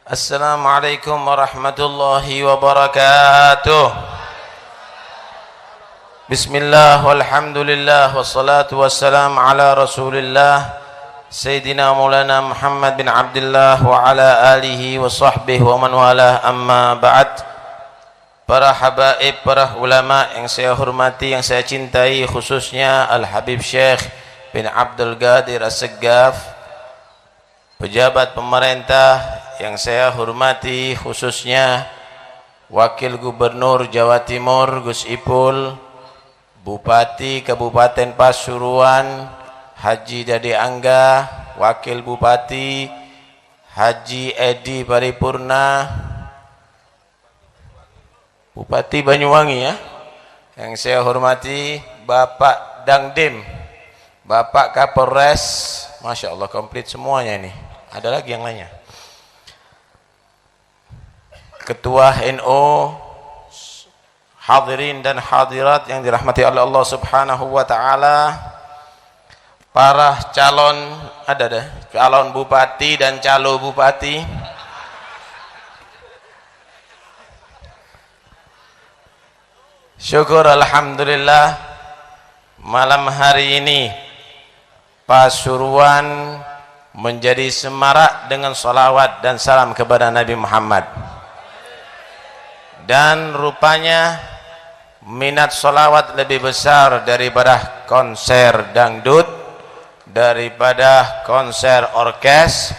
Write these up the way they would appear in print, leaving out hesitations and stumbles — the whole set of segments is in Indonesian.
Assalamualaikum warahmatullahi wabarakatuh. Bismillah walhamdulillah wassalatu wassalamu ala rasulillah Sayyidina Maulana Muhammad bin Abdullah wa ala alihi wa sahbihi wa man walah, amma ba'd. Para habaib, para ulama yang saya hormati, yang saya cintai, khususnya Al-Habib Syekh bin Abdul Qadir As-Saggaf, pejabat pemerintah yang saya hormati, khususnya Wakil Gubernur Jawa Timur Gus Ipul, Bupati Kabupaten Pasuruan Haji Dade Angga, Wakil Bupati Haji Edi Paripurna, Bupati Banyuwangi ya, yang saya hormati Bapak Dangdim, Bapak Kapolres, Masya Allah komplit semuanya ini. Ada lagi yang lainnya, Ketua NU, hadirin dan hadirat yang dirahmati oleh Allah Subhanahu wa taala, para calon calon bupati dan calo bupati, syukur alhamdulillah malam hari ini Pasuruan menjadi semarak dengan salawat dan salam kepada Nabi Muhammad. Dan rupanya minat salawat lebih besar daripada konser dangdut, daripada konser orkes.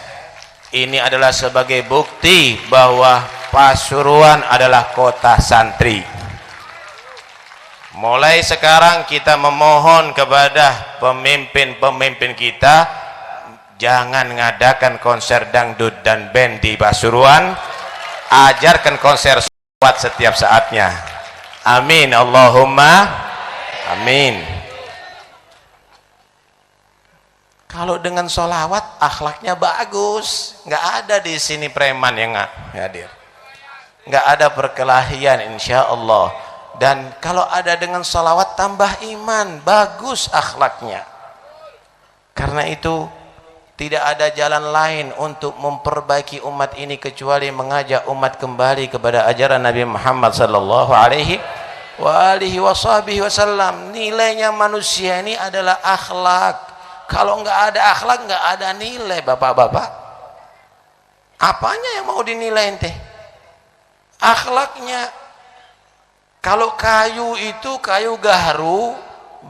Ini adalah sebagai bukti bahwa Pasuruan adalah kota santri. Mulai sekarang kita memohon kepada pemimpin-pemimpin kita, jangan ngadakan konser dangdut dan band di Pasuruan, ajarkan konser setiap saatnya. Amin Allahumma amin. Kalau dengan sholawat akhlaknya bagus, nggak ada di sini preman yang hadir, nggak ada perkelahian insya Allah. Dan kalau ada dengan sholawat tambah iman, bagus akhlaknya. Karena itu tidak ada jalan lain untuk memperbaiki umat ini kecuali mengajak umat kembali kepada ajaran Nabi Muhammad sallallahu alaihi wasallam. Nilainya manusia ini adalah akhlak. Kalau nggak ada akhlak, nggak ada nilai, bapak-bapak. Apanya yang mau dinilai ente? Akhlaknya. Kalau kayu itu kayu gaharu,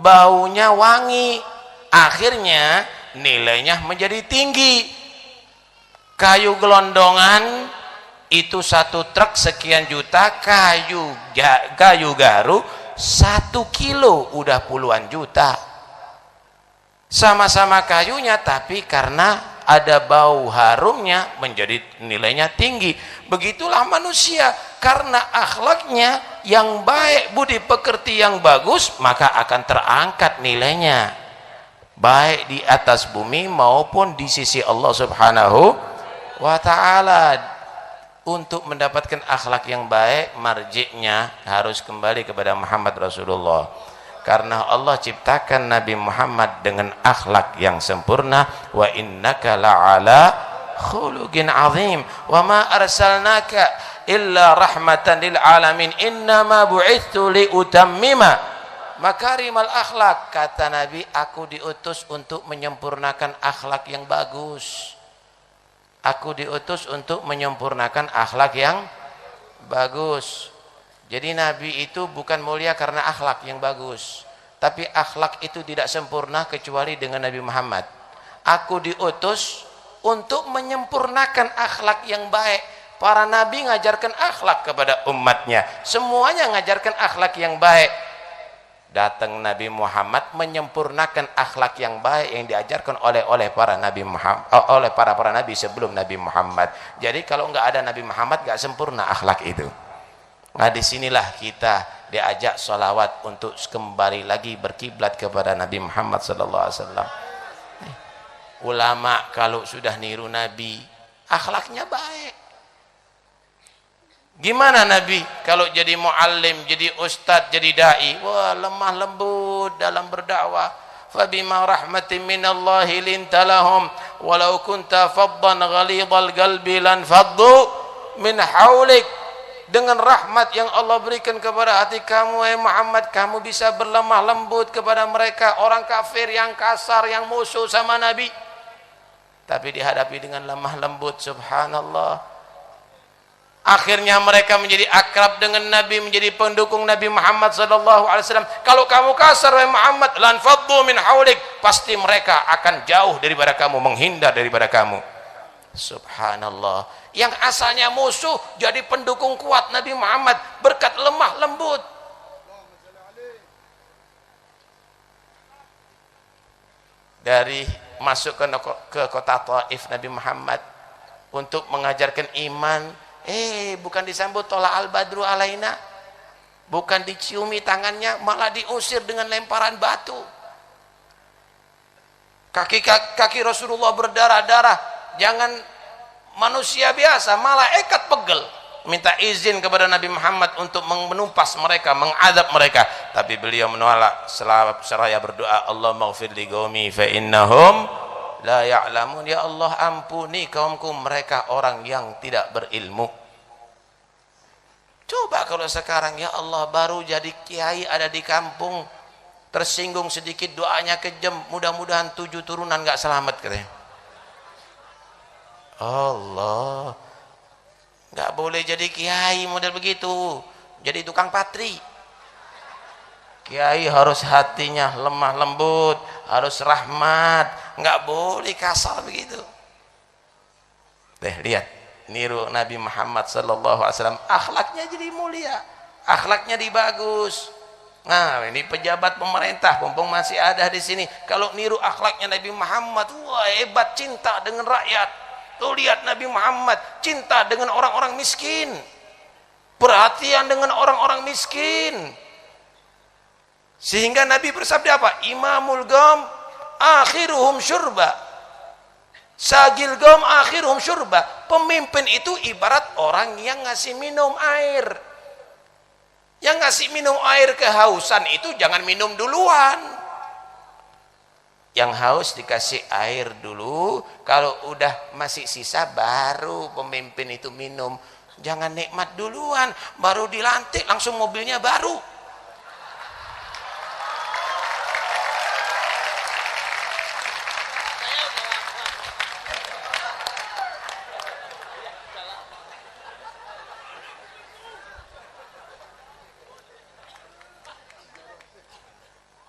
baunya wangi, akhirnya nilainya menjadi tinggi. Kayu gelondongan itu satu truk sekian juta, kayu gaharu 1 kilo udah puluhan juta. Sama-sama kayunya, tapi karena ada bau harumnya menjadi nilainya tinggi. Begitulah manusia, karena akhlaknya yang baik, budi pekerti yang bagus, maka akan terangkat nilainya, baik di atas bumi maupun di sisi Allah Subhanahu wa ta'ala. Untuk mendapatkan akhlak yang baik, marji'nya harus kembali kepada Muhammad Rasulullah. Karena Allah ciptakan Nabi Muhammad dengan akhlak yang sempurna. Wa innaka la'ala khuluqin azim wa ma arsalnaka illa rahmatan lil alamin innama bu'ithu liutammima makarimal akhlak. Kata Nabi, aku diutus untuk menyempurnakan akhlak yang bagus. Aku diutus untuk menyempurnakan akhlak yang bagus. Jadi Nabi itu bukan mulia karena akhlak yang bagus, tapi akhlak itu tidak sempurna kecuali dengan Nabi Muhammad. Aku diutus untuk menyempurnakan akhlak yang baik. Para nabi ngajarkan akhlak kepada umatnya, semuanya ngajarkan akhlak yang baik. Datang Nabi Muhammad menyempurnakan akhlak yang baik yang diajarkan oleh para nabi Muhammad, oleh para nabi sebelum Nabi Muhammad. Jadi kalau nggak ada Nabi Muhammad nggak sempurna akhlak itu. Nah disinilah kita diajak sholawat untuk kembali lagi berkiblat kepada Nabi Muhammad sallallahu alaihi wasallam. Ulama kalau sudah niru Nabi, akhlaknya baik. Gimana Nabi kalau jadi muallim, jadi ustadz, jadi dai? Wah, lemah lembut dalam berdakwah. fabima rahmatin minallahi lintalahum walau kunta faddan ghalidhal qalbi lan faddu min haulik. Dengan rahmat yang Allah berikan kepada hati kamu, wahai Muhammad, kamu bisa berlemah lembut kepada mereka orang kafir yang kasar, yang musuh sama Nabi, tapi dihadapi dengan lemah lembut. Subhanallah, akhirnya mereka menjadi akrab dengan Nabi, menjadi pendukung Nabi Muhammad sallallahu alaihi wasallam. Kalau kamu kasar, wahai Muhammad, lan faddu min haulik, pasti mereka akan jauh daripada kamu, menghindar daripada kamu. Subhanallah, yang asalnya musuh jadi pendukung kuat Nabi Muhammad berkat lemah lembut. Dari masuk ke kota Taif, Nabi Muhammad untuk mengajarkan iman, bukan disambut tola al badru alaina, bukan diciumi tangannya, malah diusir dengan lemparan batu. Kaki Rasulullah berdarah-darah. Jangan manusia biasa, malaikat pegel minta izin kepada Nabi Muhammad untuk menumpas mereka, mengadab mereka, tapi beliau menolak seraya berdoa, Allahumma ighfir li qaumi fa innahum la ya'lamun. Ya Allah, ampuni kaumku, mereka orang yang tidak berilmu. Coba kalau sekarang, ya Allah, baru jadi kiai ada di kampung, tersinggung sedikit doanya kejam, mudah-mudahan 7 turunan gak selamat katanya. Allah, nggak boleh jadi kiai model begitu, jadi tukang patri. Kiai harus hatinya lemah lembut, harus rahmat, nggak boleh kasar begitu. Lihat, niru Nabi Muhammad sallallahu alaihi wasallam, akhlaknya jadi mulia, akhlaknya dibagus. Nah, ini pejabat pemerintah mumpung masih ada di sini, kalau niru akhlaknya Nabi Muhammad, wah hebat, cinta dengan rakyat. Tuh lihat Nabi Muhammad cinta dengan orang-orang miskin, perhatian dengan orang-orang miskin, sehingga Nabi bersabda apa? Imamul gam akhiruhum syurba, sagil gam akhiruhum syurba. Pemimpin itu ibarat orang yang ngasih minum air. Yang ngasih minum air kehausan itu jangan minum duluan. Yang haus dikasih air dulu, kalau udah masih sisa baru pemimpin itu minum. Jangan nikmat duluan, baru dilantik langsung mobilnya baru.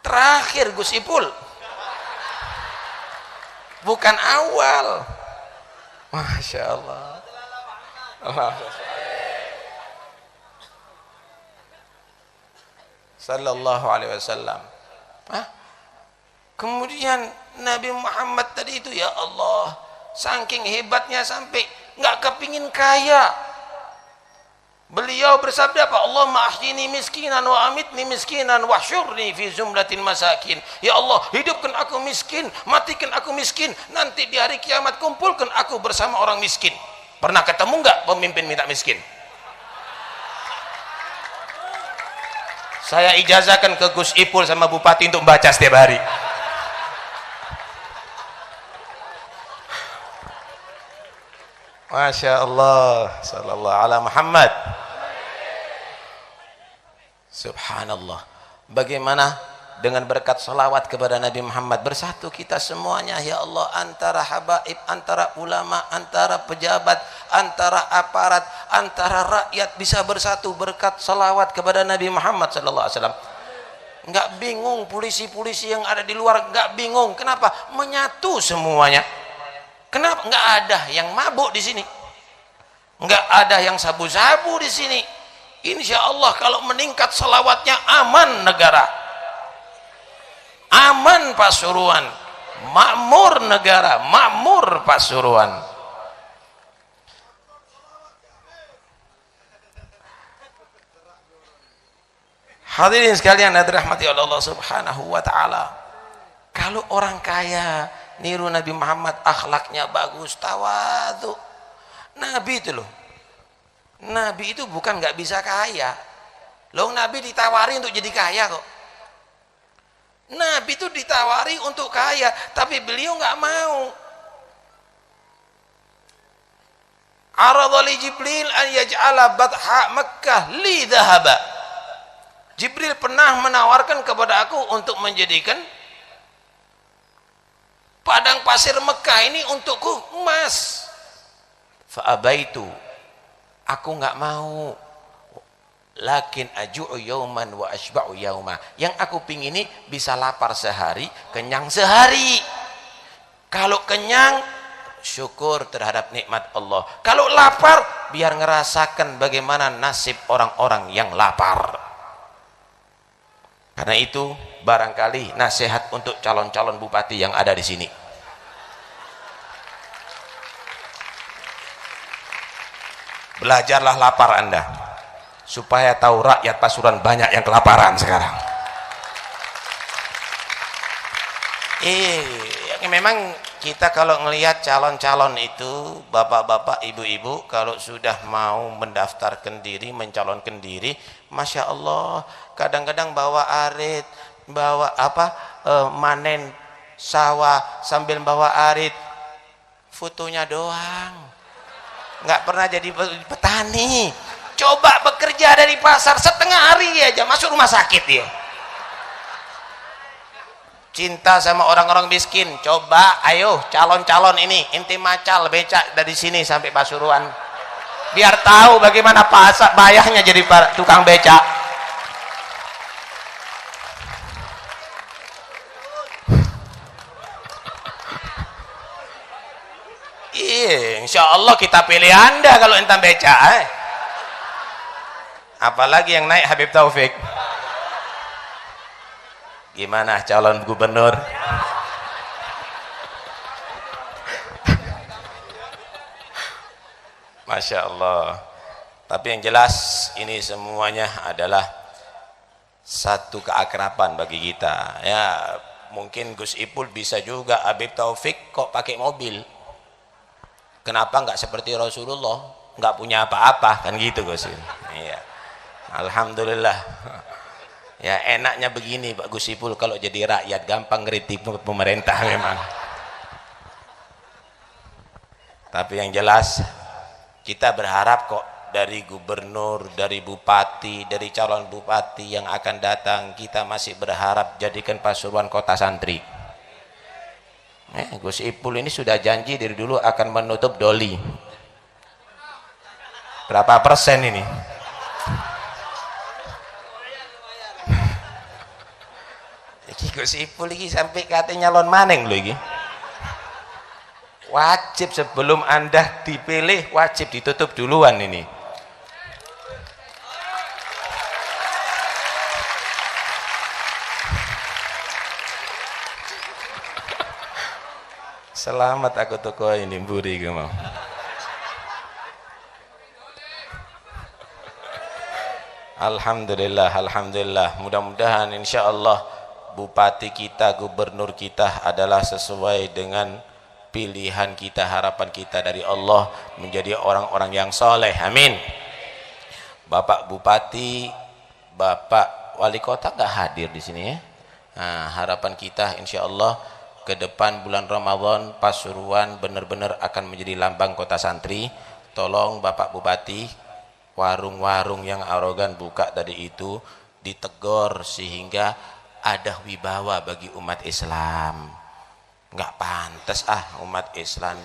Terakhir Gus Ipul, bukan awal. Masya Allah. Sallallahu alaihi wasallam. Kemudian Nabi Muhammad tadi itu, ya Allah, saking hebatnya sampai nggak kepingin kaya. Beliau bersabda apa? Allahumma ahyini miskinan wa amitni miskinan wa syurni fi zumlatil masakin. Ya Allah, hidupkan aku miskin, matikan aku miskin, nanti di hari kiamat kumpulkan aku bersama orang miskin. Pernah ketemu nggak pemimpin minta miskin? Saya ijazahkan ke Gus Ipul sama Bupati untuk baca setiap hari. Masya Allah, sallallahu ala Muhammad. Subhanallah. Bagaimana dengan berkat salawat kepada Nabi Muhammad bersatu kita semuanya, ya Allah, antara habaib, antara ulama, antara pejabat, antara aparat, antara rakyat bisa bersatu berkat salawat kepada Nabi Muhammad sallallahu alaihi wasallam. Enggak bingung polisi-polisi yang ada di luar, enggak bingung. Kenapa? Menyatu semuanya. Kenapa? Enggak ada yang mabuk di sini, enggak ada yang sabu-sabu di sini. Insya Allah kalau meningkat salawatnya, aman negara, aman Pasuruan, makmur negara, makmur Pasuruan. Hadirin sekalian yang dirahmati oleh Allah Subhanahu wa taala, kalau orang kaya niru Nabi Muhammad, akhlaknya bagus, tawadhu. Nabi itu loh, Nabi itu bukan nggak bisa kaya loh, Nabi ditawari untuk jadi kaya kok. Nabi itu ditawari untuk kaya, tapi beliau nggak mau. Aradha li Jibril an yaj'ala batha Makkah li dhahaba. Jibril pernah menawarkan kepada aku untuk menjadikan padang pasir Mekah ini untukku emas. Fa'abaitu, aku nggak mau. Lakin aju'u yauman wa ashba'u yauma. Yang aku pingini bisa lapar sehari, kenyang sehari. Kalau kenyang, syukur terhadap nikmat Allah. Kalau lapar, biar ngerasakan bagaimana nasib orang-orang yang lapar. Karena itu, barangkali nasihat untuk calon-calon bupati yang ada di sini. Belajarlah lapar Anda, supaya tahu rakyat Pasuruan banyak yang kelaparan sekarang. Memang kita kalau ngelihat calon-calon itu, bapak-bapak, ibu-ibu, kalau sudah mau mendaftarkan diri, mencalonkan diri, Masya Allah, kadang-kadang bawa arit, bawa manen sawah sambil bawa arit, fotonya doang, nggak pernah jadi petani. Coba bekerja dari pasar setengah hari aja masuk rumah sakit ya. Cinta sama orang-orang miskin. Coba ayo calon-calon ini inti macal becak dari sini sampai Pasuruan, biar tahu bagaimana bayahnya jadi tukang becak. Iya, insya Allah kita pilih Anda kalau intan becak. Apalagi yang naik Habib Taufik. Gimana calon gubernur? Masya Allah. Tapi yang jelas ini semuanya adalah satu keakraban bagi kita. Ya, mungkin Gus Ipul bisa juga Habib Taufik kok pakai mobil. Kenapa nggak seperti Rasulullah, nggak punya apa-apa, kan gitu Gus. Iya. Alhamdulillah. Ya enaknya begini Pak Gus Ipul, kalau jadi rakyat gampang ngeritik pemerintah memang. Tapi yang jelas kita berharap kok dari gubernur, dari bupati, dari calon bupati yang akan datang, kita masih berharap jadikan Pasuruan kota santri. Gus Ipul ini sudah janji dari dulu akan menutup doli. Berapa persen ini? Gus Ipul lagi sampai katanya nyalon maneng loh ini. Wajib sebelum Anda dipilih wajib ditutup duluan ini. Selamat aku toko ini mburi gue mau. Alhamdulillah, alhamdulillah. Mudah-mudahan insya Allah bupati kita, gubernur kita adalah sesuai dengan pilihan kita, harapan kita dari Allah, menjadi orang-orang yang soleh. Amin. Bapak Bupati, Bapak Wali Kota nggak hadir di sini ya. Nah, harapan kita insya Allah ke depan bulan Ramadan Pasuruan benar-benar akan menjadi lambang kota santri. Tolong Bapak Bupati, warung-warung yang arogan buka tadi itu ditegur sehingga ada wibawa bagi umat Islam. Nggak pantas umat Islam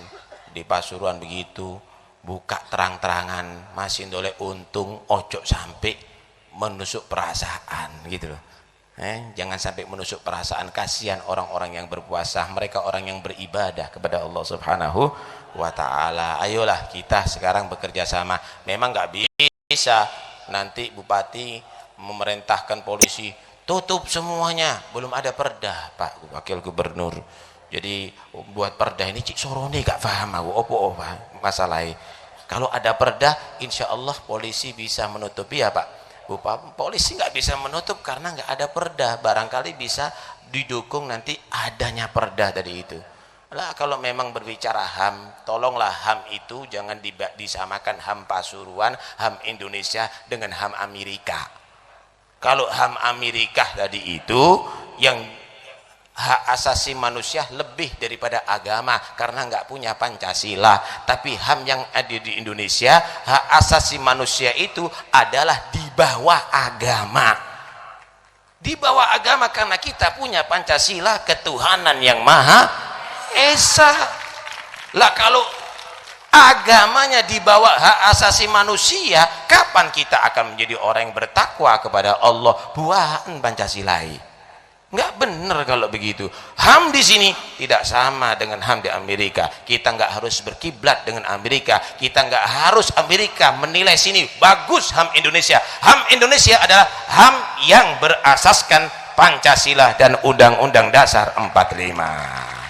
di Pasuruan begitu buka terang-terangan, masih ndolek untung, ojo sampai menusuk perasaan gitu loh. Jangan sampai menusuk perasaan, kasihan orang-orang yang berpuasa, mereka orang yang beribadah kepada Allah Subhanahu wa ta'ala. Ayolah kita sekarang bekerja sama. Memang nggak bisa nanti bupati memerintahkan polisi tutup semuanya, belum ada perda Pak Wakil Gubernur. Jadi buat perda ini cik sorone gak paham aku apa masalahnya. Kalau ada perda insya Allah polisi bisa menutupi ya Pak. Polisi nggak bisa menutup karena nggak ada perda, barangkali bisa didukung nanti adanya perda tadi itu lah. Kalau memang berbicara HAM, tolonglah HAM itu jangan disamakan HAM Pasuruan, HAM Indonesia dengan HAM Amerika. Kalau HAM Amerika tadi itu yang hak asasi manusia lebih daripada agama karena nggak punya Pancasila. Tapi HAM yang ada di Indonesia, hak asasi manusia itu adalah di bawah agama, di bawah agama, karena kita punya Pancasila, ketuhanan yang Maha Esa. Lah kalau agamanya di bawah hak asasi manusia, kapan kita akan menjadi orang yang bertakwa kepada Allah? Buaan Pancasilai. Nggak benar kalau begitu. HAM di sini tidak sama dengan HAM di Amerika. Kita nggak harus berkiblat dengan Amerika. Kita nggak harus Amerika menilai sini bagus HAM Indonesia. HAM Indonesia adalah HAM yang berasaskan Pancasila dan Undang-Undang Dasar 45.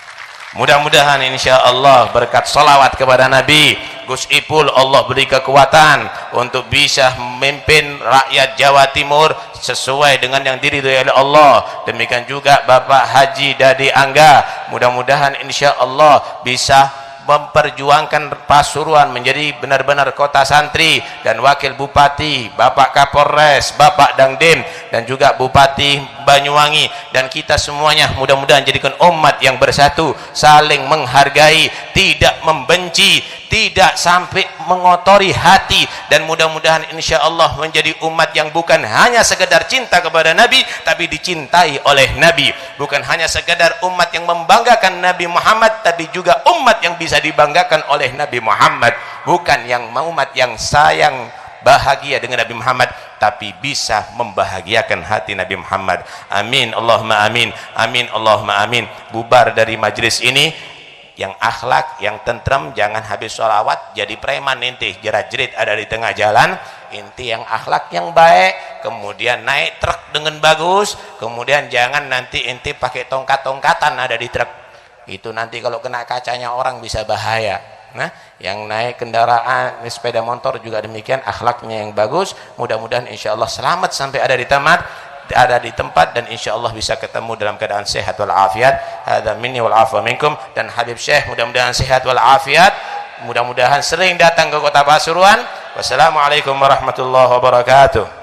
Mudah-mudahan insya Allah berkat salawat kepada Nabi Gus Ipul, Allah beri kekuatan untuk bisa memimpin rakyat Jawa Timur sesuai dengan yang diridhoi oleh Allah. Demikian juga Bapak Haji Dadi Angga, mudah-mudahan insya Allah bisa memperjuangkan Pasuruan menjadi benar-benar kota santri, dan Wakil Bupati Bapak Kapolres, Bapak Dangdim, dan juga Bupati Banyuwangi, dan kita semuanya mudah-mudahan jadikan umat yang bersatu, saling menghargai, tidak membenci, tidak sampai mengotori hati, dan mudah-mudahan insya Allah menjadi umat yang bukan hanya sekedar cinta kepada Nabi, tapi dicintai oleh Nabi. Bukan hanya sekedar umat yang membanggakan Nabi Muhammad, tapi juga umat yang bisa dibanggakan oleh Nabi Muhammad. Bukan yang umat yang sayang bahagia dengan Nabi Muhammad, tapi bisa membahagiakan hati Nabi Muhammad. Amin Allahumma amin, amin Allahumma amin. Bubar dari majlis ini yang akhlak, yang tentram, jangan habis sholawat jadi preman inti jerat-jerit ada di tengah jalan. Inti yang akhlak yang baik, kemudian naik truk dengan bagus, kemudian jangan nanti inti pakai tongkat-tongkatan ada di truk, itu nanti kalau kena kacanya orang bisa bahaya. Nah, yang naik kendaraan sepeda motor juga demikian, akhlaknya yang bagus, mudah-mudahan insya Allah selamat sampai ada di tempat dan insya Allah bisa ketemu dalam keadaan sehat wal afiat. Hadza minni wal afwa minkum. Dan Habib Syekh mudah-mudahan sehat wal afiat, mudah-mudahan sering datang ke kota Pasuruan. Wassalamualaikum warahmatullahi wabarakatuh.